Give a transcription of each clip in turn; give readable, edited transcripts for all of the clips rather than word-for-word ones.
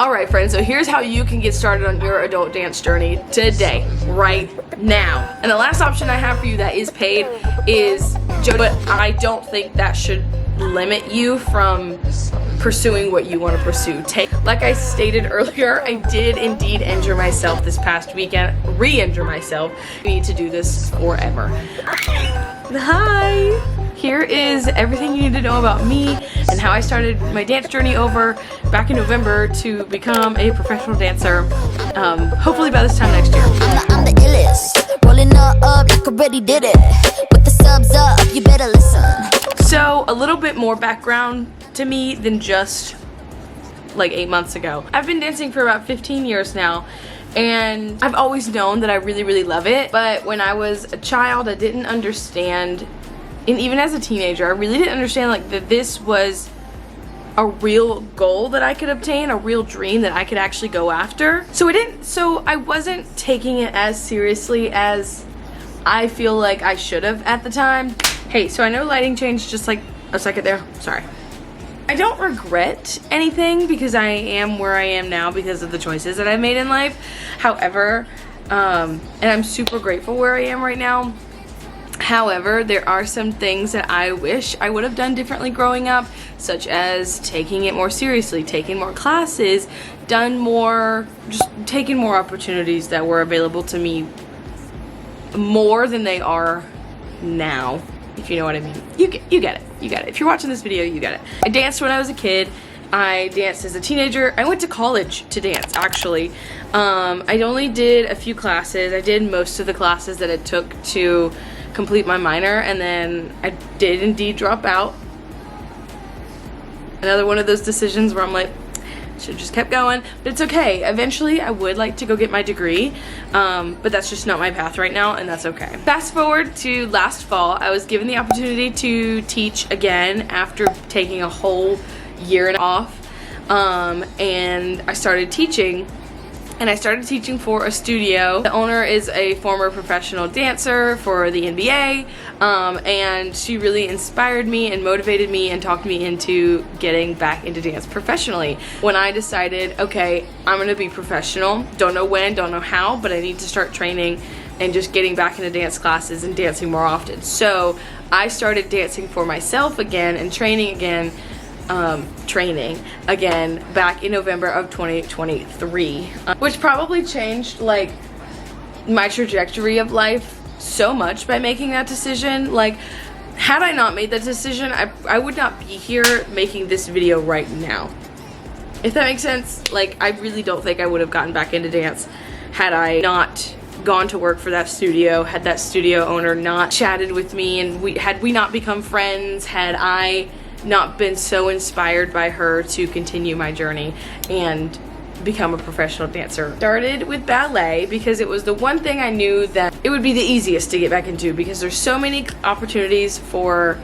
Alright friends, so here's how you can get started on your adult dance journey today, right now. And the last option I have for you that is paid is JoJo, but I don't think that should limit you from pursuing what you want to pursue. Like I stated earlier, I did indeed injure myself this past weekend, re-injure myself. We need to do this forever. Hi! Here is everything you need to know about me and how I started my dance journey over back in November to become a professional dancer, hopefully by this time next year. I'm the illest, rolling up like I already did it. With the subs up, you better listen. So a little bit more background to me than just like 8 months ago. I've been dancing for about 15 years now, and I've always known that I really love it, but when I was a child I didn't understand, and even as a teenager I really didn't understand like that this was a real goal that I could obtain, a real dream that I could actually go after. So I wasn't taking it as seriously as I feel like I should have at the time. Hey, so I know lighting changed just like a second there, sorry. I don't regret anything because I am where I am now because of the choices that I've made in life. However, and I'm super grateful where I am right now. However, there are some things that I wish I would have done differently growing up, such as taking it more seriously, taking more classes, done more, just taking more opportunities that were available to me more than they are now, if you know what I mean. You get it. You get it. If you're watching this video, you get it. I danced when I was a kid. I danced as a teenager. I went to college to dance, actually. I only did a few classes. I did most of the classes that it took to complete my minor, and then I did indeed drop out. Another one of those decisions where I'm like, should have just kept going, but it's okay. Eventually I would like to go get my degree, but that's just not my path right now, and that's okay. Fast forward to last fall, I was given the opportunity to teach again after taking a whole year and off, and I started teaching. And I started teaching for a studio. The owner is a former professional dancer for the NBA, and she really inspired me and motivated me and talked me into getting back into dance professionally. When I decided, okay, I'm gonna be professional, don't know when, don't know how, but I need to start training and just getting back into dance classes and dancing more often. So I started dancing for myself again and training again back in November of 2023, which probably changed like my trajectory of life so much by making that decision. Like, had I not made that decision, I would not be here making this video right now, if that makes sense. Like, I really don't think I would have gotten back into dance had I not gone to work for that studio, had that studio owner not chatted with me, and had we not become friends, had I not been so inspired by her to continue my journey and become a professional dancer. Started with ballet because it was the one thing I knew that it would be the easiest to get back into, because there's so many opportunities for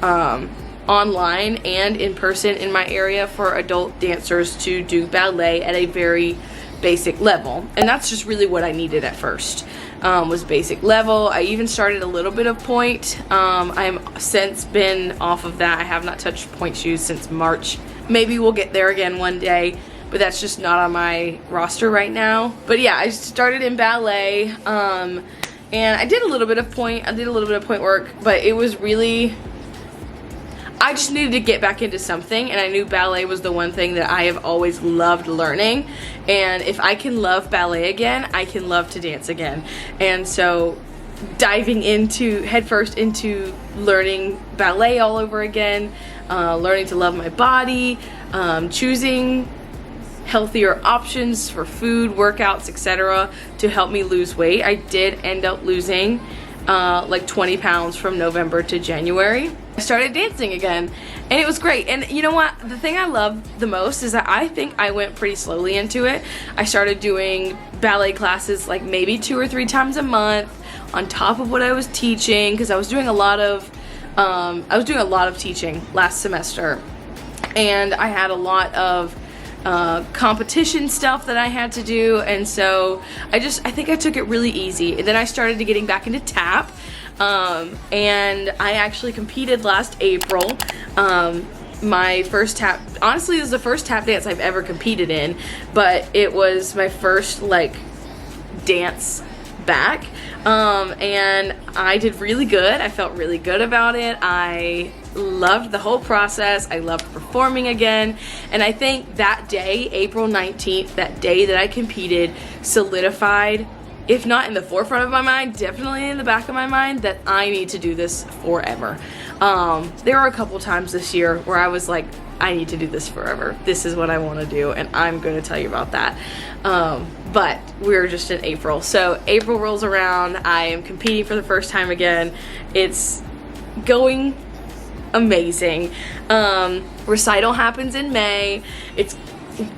online and in person in my area for adult dancers to do ballet at a very basic level, and that's just really what I needed at first, was basic level. I even started a little bit of point. I'm since been off of that. I have not touched point shoes since March. Maybe we'll get there again one day, but that's just not on my roster right now. But yeah, I started in ballet, and I did a little bit of point. I did a little bit of point work, but it was really, I just needed to get back into something, and I knew ballet was the one thing that I have always loved learning, and if I can love ballet again, I can love to dance again. And so diving into headfirst into learning ballet all over again, learning to love my body, choosing healthier options for food, workouts, etc. to help me lose weight. I did end up losing like 20 pounds from November to January. I started dancing again, and it was great. And you know what? The thing I love the most is that I think I went pretty slowly into it. I started doing ballet classes like maybe 2 or 3 times a month on top of what I was teaching, because I was doing a lot of teaching last semester, and I had a lot of competition stuff that I had to do, and so I think I took it really easy. And then I started getting back into tap, and I actually competed last April, my first tap, honestly this is the first tap dance I've ever competed in, but it was my first like dance back, and I did really good. I felt really good about it. I loved the whole process. I loved performing again, and I think that day, April 19th, that day that I competed, solidified, if not in the forefront of my mind, definitely in the back of my mind, that I need to do this forever. There were a couple times this year where I was like, I need to do this forever. This is what I want to do, and I'm going to tell you about that. But we're just in April. So April rolls around. I am competing for the first time again. It's going amazing. Recital happens in May. It's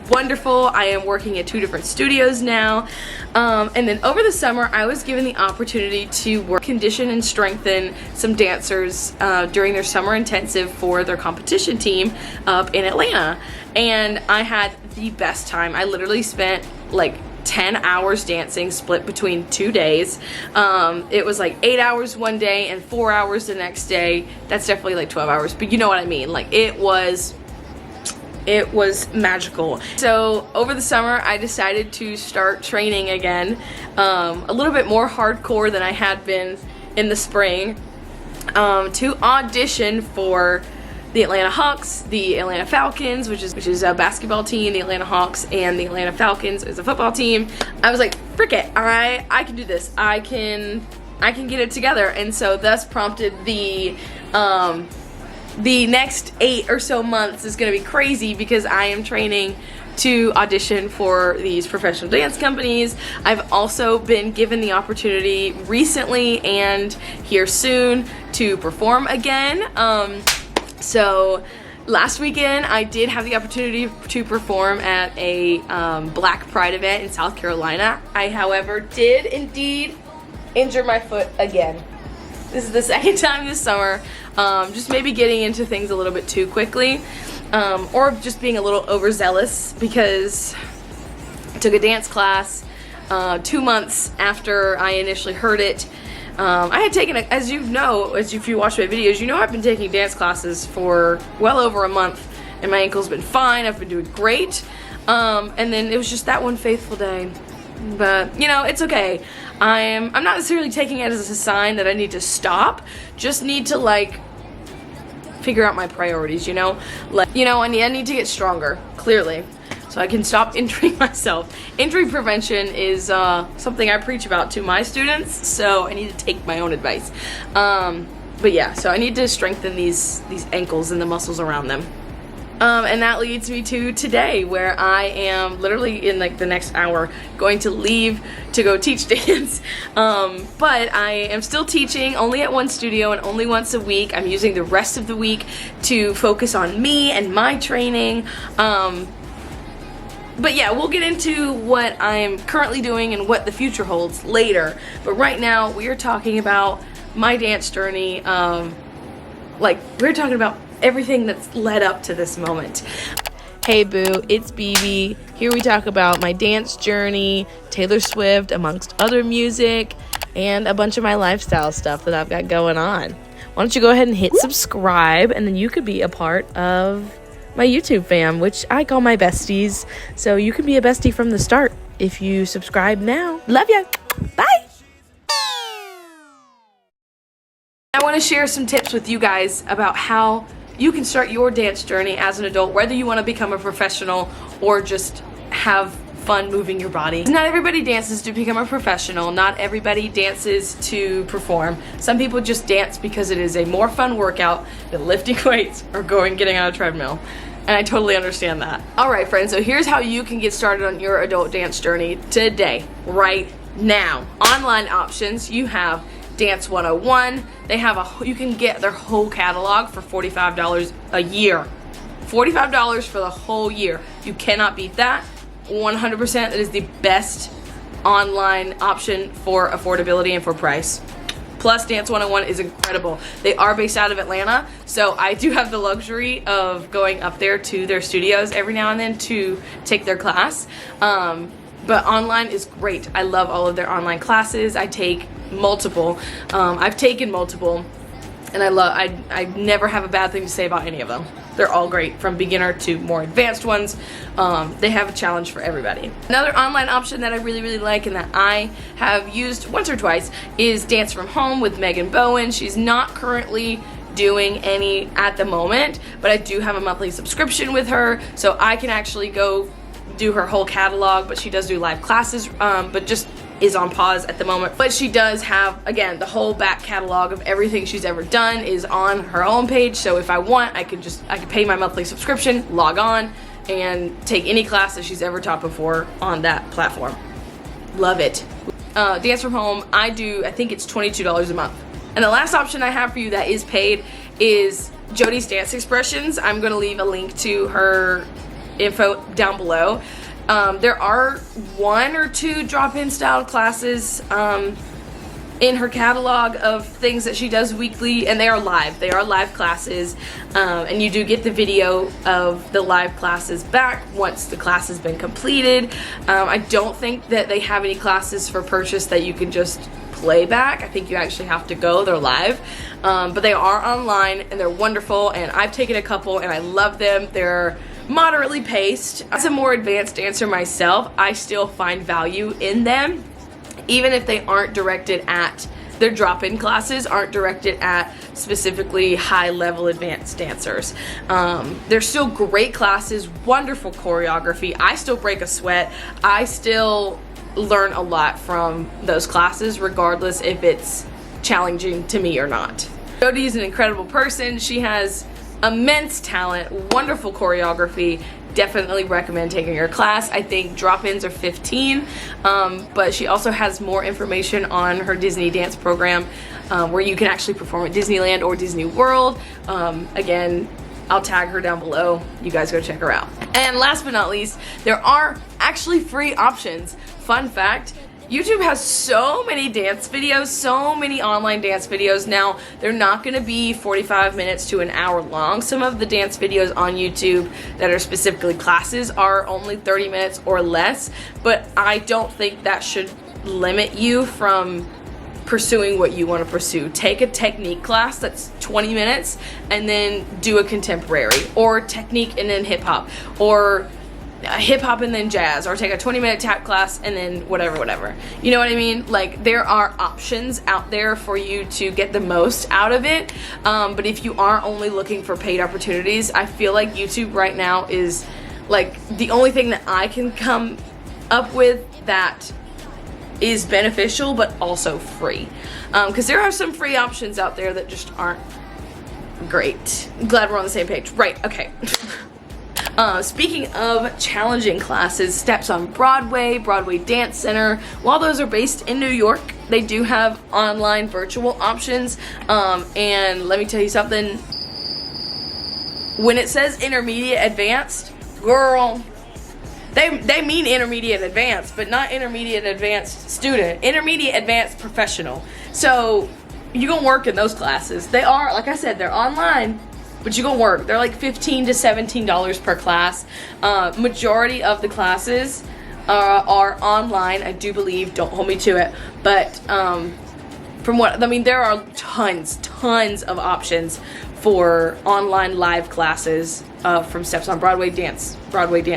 wonderful. I am working at 2 different studios now. And then over the summer, I was given the opportunity to work, condition, and strengthen some dancers during their summer intensive for their competition team up in Atlanta. And I had the best time. I literally spent like 10 hours dancing, split between 2 days. It was like 8 hours one day and 4 hours the next day. That's definitely like 12 hours, but you know what I mean. Like it was magical. So over the summer, I decided to start training again, a little bit more hardcore than I had been in the spring, to audition for the Atlanta Hawks, the Atlanta Falcons, which is a basketball team, the Atlanta Hawks, and the Atlanta Falcons is a football team. I was like, frick it, I can do this. I can get it together. And so thus prompted the next 8 or so months is going to be crazy because I am training to audition for these professional dance companies. I've also been given the opportunity recently and here soon to perform again. So last weekend I did have the opportunity to perform at a Black Pride event in South Carolina. I, however, did indeed injure my foot again. This is the second time this summer. Just maybe getting into things a little bit too quickly, or just being a little overzealous because I took a dance class 2 months after I initially heard it. I had taken, as you know, if you watch my videos, you know I've been taking dance classes for well over a month, and my ankle's been fine. I've been doing great, and then it was just that one faithful day. But you know, it's okay. I'm not necessarily taking it as a sign that I need to stop. Just need to like figure out my priorities. You know, like I need to get stronger, clearly, so I can stop injuring myself. Injury prevention is something I preach about to my students, so I need to take my own advice. But yeah, so I need to strengthen these ankles and the muscles around them. And that leads me to today, where I am literally in like the next hour going to leave to go teach dance. But I am still teaching only at one studio and only once a week. I'm using the rest of the week to focus on me and my training. But yeah, we'll get into what I'm currently doing and what the future holds later. But right now, we are talking about my dance journey. Like, we're talking about everything that's led up to this moment. Hey boo, it's Bebee. Here we talk about my dance journey, Taylor Swift, amongst other music, and a bunch of my lifestyle stuff that I've got going on. Why don't you go ahead and hit subscribe, and then you could be a part of my YouTube fam, which I call my besties. So you can be a bestie from the start if you subscribe now. Love ya. Bye. I want to share some tips with you guys about how you can start your dance journey as an adult, whether you want to become a professional or just have fun moving your body. Not everybody dances to become a professional. Not everybody dances to perform. Some people just dance because it is a more fun workout than lifting weights or getting on a treadmill. And I totally understand that. All right, friends, so here's how you can get started on your adult dance journey today, right now. Online options, you have Dance 101. You can get their whole catalog for $45 a year. $45 for the whole year. You cannot beat that. 100%, that is the best online option for affordability and for price. Plus, Dance 101 is incredible. They are based out of Atlanta, so I do have the luxury of going up there to their studios every now and then to take their class. But online is great. I love all of their online classes. I take multiple. I've taken multiple, and I never have a bad thing to say about any of them. They're all great, from beginner to more advanced ones. They have a challenge for everybody. Another online option that I really, really like and that I have used once or twice is Dance from Home with Megan Bowen. She's not currently doing any at the moment, but I do have a monthly subscription with her, so I can actually go do her whole catalog. But she does do live classes, but just is on pause at the moment. But she does have, again, the whole back catalog of everything she's ever done is on her homepage. So if I want, I could pay my monthly subscription, log on, and take any class that she's ever taught before on that platform. Love it. Dance from Home, I think it's $22 a month. And the last option I have for you that is paid is Jody's Dance Expressions. I'm gonna leave a link to her info down below. There are 1 or 2 drop-in style classes in her catalog of things that she does weekly, and they are live classes, and you do get the video of the live classes back once the class has been completed. I don't think that they have any classes for purchase that you can just play back. I think you actually have to go. They're live, but they are online and they're wonderful, and I've taken a couple and I love them. They're moderately paced. As a more advanced dancer myself, I still find value in them, even if they aren't directed at, their drop-in classes aren't directed at specifically high-level advanced dancers. They're still great classes, wonderful choreography. I still break a sweat. I still learn a lot from those classes, regardless if it's challenging to me or not. Jody is an incredible person. She has immense talent, wonderful choreography. Definitely recommend taking her class. I think drop-ins are $15, but she also has more information on her Disney dance program, where you can actually perform at Disneyland or Disney World. Again, I'll tag her down below. You guys go check her out. And last but not least, there are actually free options. Fun fact, YouTube has so many dance videos, so many online dance videos now. They're not going to be 45 minutes to an hour long. Some of the dance videos on YouTube that are specifically classes are only 30 minutes or less, but I don't think that should limit you from pursuing what you want to pursue. Take a technique class that's 20 minutes and then do a contemporary, or technique and then hip hop, or hip hop and then jazz, or take a 20-minute tap class and then whatever. You know what I mean? Like, there are options out there for you to get the most out of it. But if you are only looking for paid opportunities, I feel like YouTube right now is like the only thing that I can come up with that is beneficial but also free. Because there are some free options out there that just aren't great. I'm glad we're on the same page. Right, okay. Speaking of challenging classes, Steps on Broadway, Broadway Dance Center, while those are based in New York, they do have online virtual options. And let me tell you something, when it says intermediate advanced, girl, they mean intermediate advanced, but not intermediate advanced student, intermediate advanced professional. So you're gonna work in those classes. They are, like I said, they're online, but you gonna work. They're like $15 to $17 per class. Majority of the classes are online, I do believe. Don't hold me to it, but from what I mean, there are tons of options for online live classes from Steps on Broadway Dance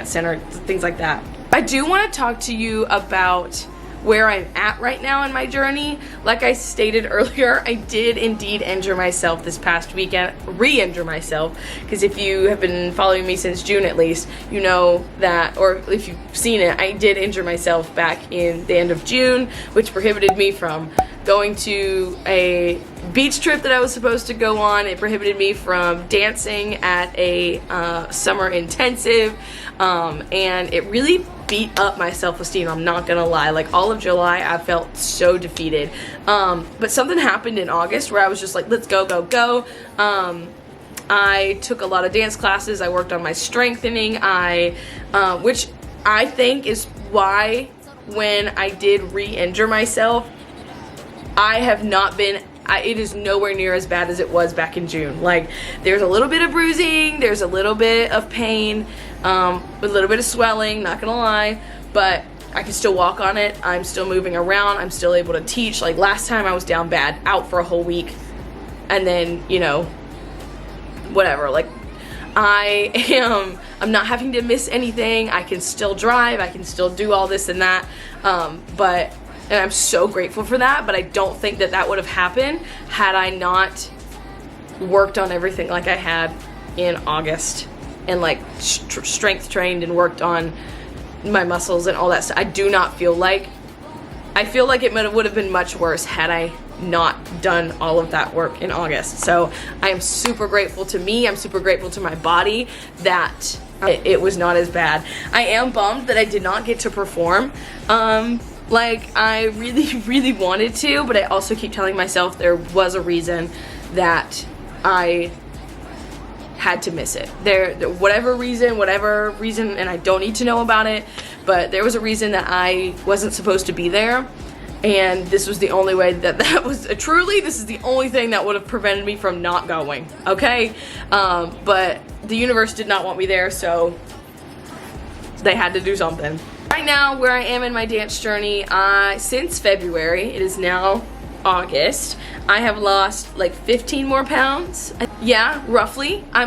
Center, things like that. I do want to talk to you about where I'm at right now in my journey. Like I stated earlier, I did indeed injure myself this past weekend, re-injure myself, because if you have been following me since June at least, you know that, or if you've seen it, I did injure myself back in the end of June, which prohibited me from going to a beach trip that I was supposed to go on. It prohibited me from dancing at a summer intensive, and it really beat up my self-esteem, I'm not gonna lie. Like, all of July I felt so defeated, but something happened in August where I was just like, let's go. I took a lot of dance classes, I worked on my strengthening, which I think is why when I did re-injure myself, I have not been, it is nowhere near as bad as it was back in June. Like, there's a little bit of bruising, there's a little bit of pain, a little bit of swelling, not gonna lie, but I can still walk on it, I'm still moving around, I'm still able to teach. Like, last time I was down bad, out for a whole week, and then, you know, whatever. Like, I'm not having to miss anything. I can still drive, I can still do all this and that, and I'm so grateful for that, but I don't think that that would have happened had I not worked on everything like I had in August, and like strength trained and worked on my muscles and all that stuff. I feel like it would have been much worse had I not done all of that work in August. So I am super grateful to me, I'm super grateful to my body that it was not as bad. I am bummed that I did not get to perform like I really wanted to, but I also keep telling myself there was a reason that I had to miss it. Whatever reason, and I don't need to know about it, but there was a reason that I wasn't supposed to be there, and this was the only way that was truly, this is the only thing that would have prevented me from not going, okay? But the universe did not want me there, so they had to do something. Right now, where I am in my dance journey, since February, it is now August, I have lost like 15 more pounds. Yeah, roughly. I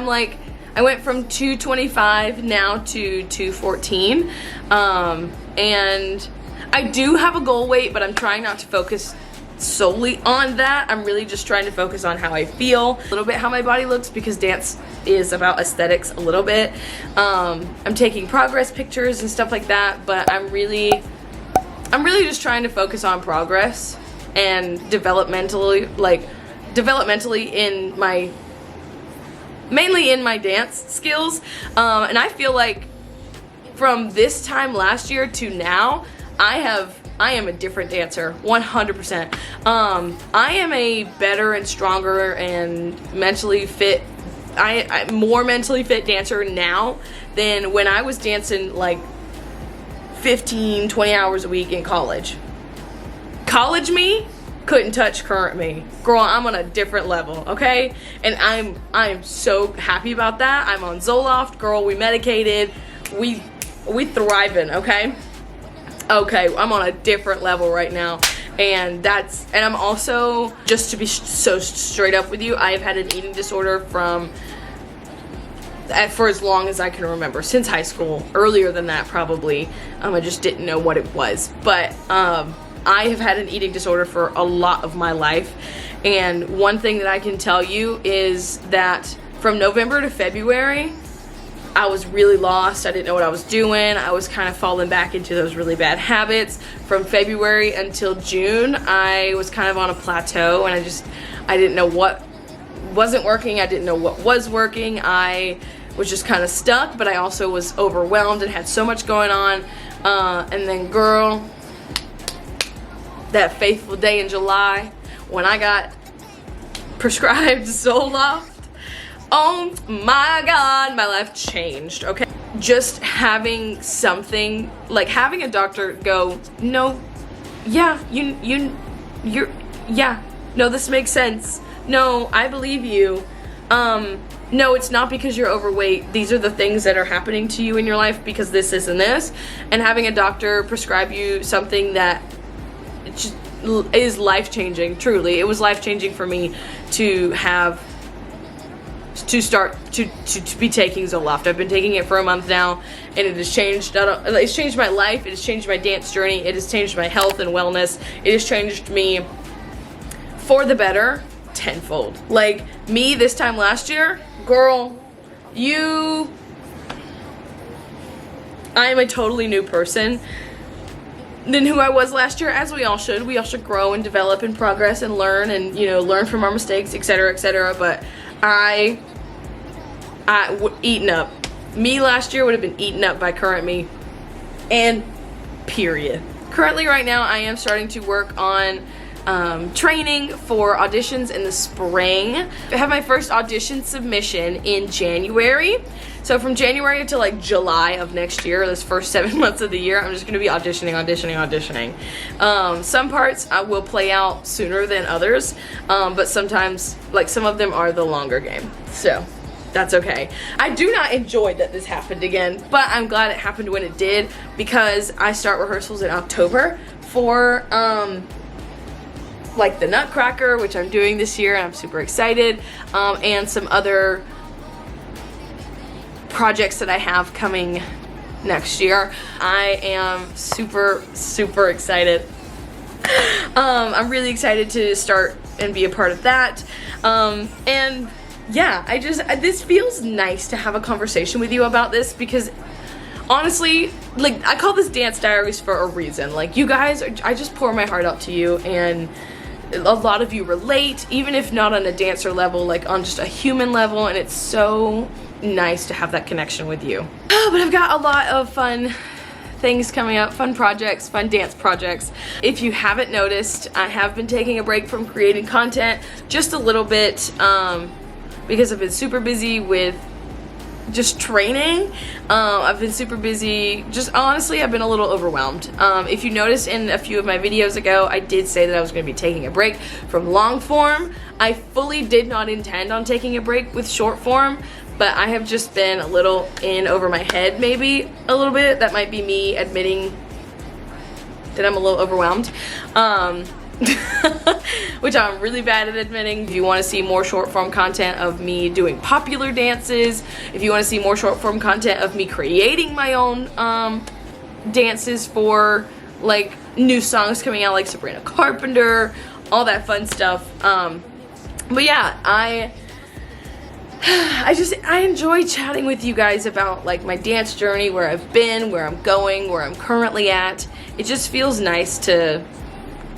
went from 225 now to 214. And I do have a goal weight, but I'm trying not to focus solely on that. I'm really just trying to focus on how I feel, a little bit how my body looks, because dance is about aesthetics a little bit. I'm taking progress pictures and stuff like that, but I'm really just trying to focus on progress and developmentally in my, mainly in my dance skills. And I feel like from this time last year to now, I am a different dancer, 100%. I am a better and stronger and mentally fit, I'm more mentally fit dancer now than when I was dancing like 15, 20 hours a week in college. College me couldn't touch current me. Girl, I'm on a different level, okay? And I'm so happy about that. I'm on Zoloft, girl, we medicated, we thriving, okay? Okay, I'm on a different level right now. And I'm also, just to be so straight up with you, I have had an eating disorder for as long as I can remember, since high school, earlier than that probably. I just didn't know what it was. But I have had an eating disorder for a lot of my life. And one thing that I can tell you is that from November to February, I was really lost. I didn't know what I was doing. I was kind of falling back into those really bad habits. From February until June, I was kind of on a plateau, and I didn't know what wasn't working. I didn't know what was working. I was just kind of stuck, but I also was overwhelmed and had so much going on. And then, girl, that fateful day in July when I got prescribed Zoloft, oh my God, my life changed, okay? Just having something, like having a doctor go, no, yeah, yeah, no, this makes sense. No, I believe you. No, it's not because you're overweight. These are the things that are happening to you in your life because this, and this. And having a doctor prescribe you something that just is life-changing, truly. It was life-changing for me to start to be taking Zoloft. I've been taking it for a month now, and it has changed. It's changed my life. It has changed my dance journey. It has changed my health and wellness. It has changed me for the better tenfold. Like me this time last year, girl, I am a totally new person than who I was last year, as we all should. We all should grow and develop and progress and learn and, learn from our mistakes, etc., etc. But eaten up. Me last year would have been eaten up by current me. And period. Currently, right now, I am starting to work on training for auditions in the spring. I have my first audition submission in January. So from January to like July of next year, this first 7 months of the year, I'm just going to be auditioning. Some parts I will play out sooner than others, but sometimes, like some of them are the longer game. So that's okay. I do not enjoy that this happened again, but I'm glad it happened when it did, because I start rehearsals in October for like the Nutcracker, which I'm doing this year, and I'm super excited, and some other projects that I have coming next year. I am super, super excited. I'm really excited to start and be a part of that. And yeah, this feels nice to have a conversation with you about this, because honestly, like, I call this Dance Diaries for a reason. Like, you guys, I just pour my heart out to you, and a lot of you relate, even if not on a dancer level, like on just a human level, and it's so nice to have that connection with you. But I've got a lot of fun things coming up, fun projects, fun dance projects. If you haven't noticed, I have been taking a break from creating content just a little bit, because I've been super busy with just training. I've been super busy, just honestly, I've been a little overwhelmed. If you noticed in a few of my videos ago, I did say that I was going to be taking a break from long form. I fully did not intend on taking a break with short form, but I have just been a little in over my head, maybe a little bit. That might be me admitting that I'm a little overwhelmed. Which I'm really bad at admitting. If you want to see more short form content of me doing popular dances, if you want to see more short form content of me creating my own dances for like new songs coming out, like Sabrina Carpenter, all that fun stuff. But yeah, I enjoy chatting with you guys about like my dance journey, where I've been, where I'm going, where I'm currently at. It just feels nice to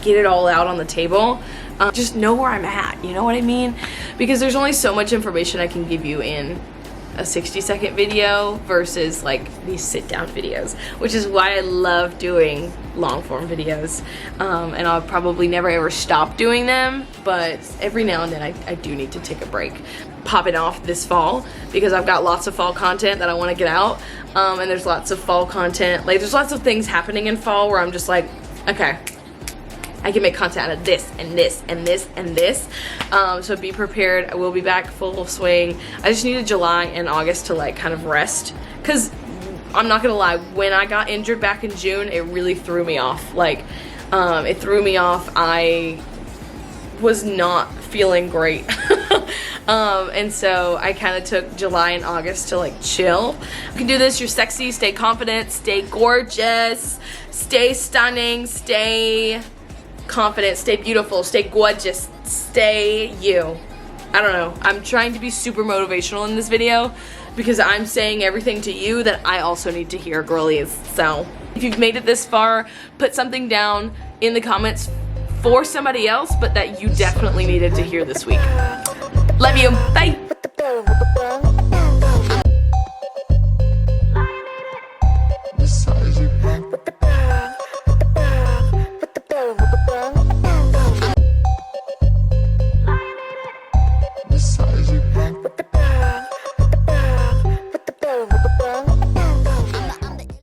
get it all out on the table. Just know where I'm at, you know what I mean? Because there's only so much information I can give you in a 60-second video versus like these sit-down videos, which is why I love doing long-form videos. And I'll probably never ever stop doing them, but every now and then I do need to take a break. Popping off this fall, because I've got lots of fall content that I want to get out, and there's lots of fall content, like there's lots of things happening in fall where I'm just like, okay, I can make content out of this and this and this and this. So be prepared. I will be back full swing. I just needed July and August to like kind of rest, because I'm not gonna lie, when I got injured back in June, it really threw me off. Like, it threw me off. I was not feeling great. And so I kind of took July and August to like chill. You can do this. You're sexy. Stay confident. Stay gorgeous. Stay stunning. Stay confident, stay beautiful, stay gorgeous, stay you. I don't know. I'm trying to be super motivational in this video, because I'm saying everything to you that I also need to hear, girlies. So if you've made it this far, put something down in the comments for somebody else, but that you definitely needed to hear this week. Love you. Bye.